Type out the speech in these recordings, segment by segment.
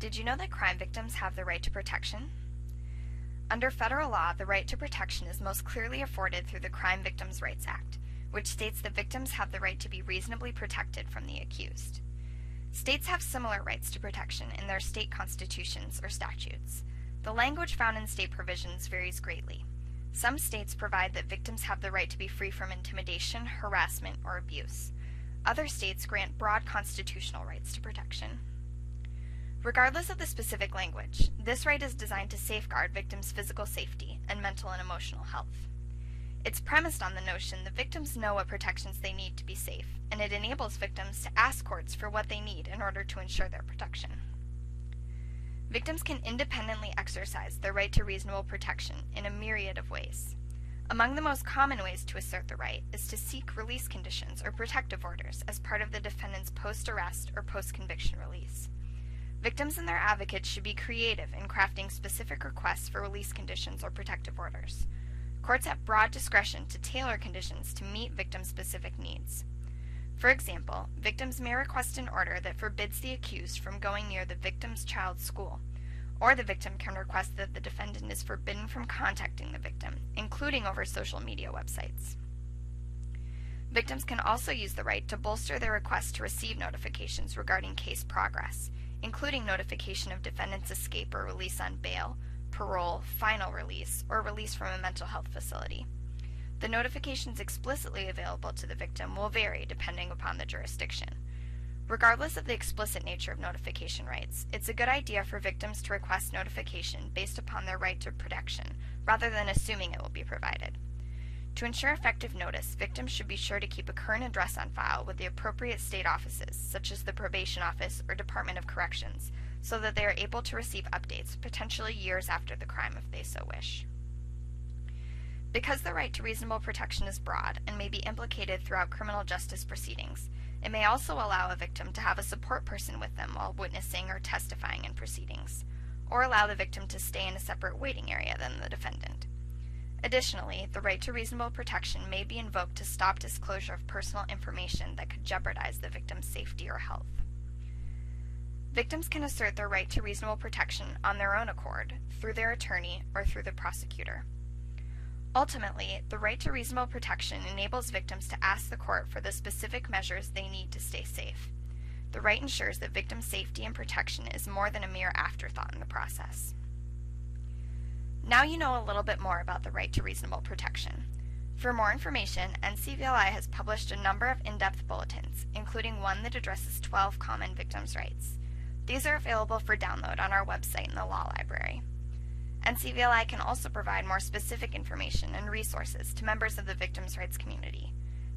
Did you know that crime victims have the right to protection? Under federal law, the right to protection is most clearly afforded through the Crime Victims' Rights Act, which states that victims have the right to be reasonably protected from the accused. States have similar rights to protection in their state constitutions or statutes. The language found in state provisions varies greatly. Some states provide that victims have the right to be free from intimidation, harassment, or abuse. Other states grant broad constitutional rights to protection. Regardless of the specific language, this right is designed to safeguard victims' physical safety and mental and emotional health. It's premised on the notion that victims know what protections they need to be safe, and it enables victims to ask courts for what they need in order to ensure their protection. Victims can independently exercise their right to reasonable protection in a myriad of ways. Among the most common ways to assert the right is to seek release conditions or protective orders as part of the defendant's post-arrest or post-conviction release. Victims and their advocates should be creative in crafting specific requests for release conditions or protective orders. Courts have broad discretion to tailor conditions to meet victim-specific needs. For example, victims may request an order that forbids the accused from going near the victim's child's school, or the victim can request that the defendant is forbidden from contacting the victim, including over social media websites. Victims can also use the right to bolster their request to receive notifications regarding case progress, including notification of defendant's escape or release on bail, parole, final release, or release from a mental health facility. The notifications explicitly available to the victim will vary depending upon the jurisdiction. Regardless of the explicit nature of notification rights, it's a good idea for victims to request notification based upon their right to protection, rather than assuming it will be provided. To ensure effective notice, victims should be sure to keep a current address on file with the appropriate state offices, such as the Probation Office or Department of Corrections, so that they are able to receive updates, potentially years after the crime if they so wish. Because the right to reasonable protection is broad and may be implicated throughout criminal justice proceedings, it may also allow a victim to have a support person with them while witnessing or testifying in proceedings, or allow the victim to stay in a separate waiting area than the defendant. Additionally, the right to reasonable protection may be invoked to stop disclosure of personal information that could jeopardize the victim's safety or health. Victims can assert their right to reasonable protection on their own accord, through their attorney, or through the prosecutor. Ultimately, the right to reasonable protection enables victims to ask the court for the specific measures they need to stay safe. The right ensures that victim safety and protection is more than a mere afterthought in the process. Now you know a little bit more about the right to reasonable protection. For more information, NCVLI has published a number of in-depth bulletins, including one that addresses 12 common victims' rights. These are available for download on our website in the Law Library. NCVLI can also provide more specific information and resources to members of the victims' rights community.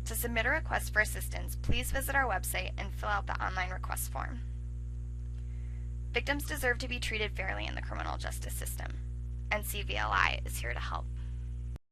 To submit a request for assistance, please visit our website and fill out the online request form. Victims deserve to be treated fairly in the criminal justice system. NCVLI is here to help.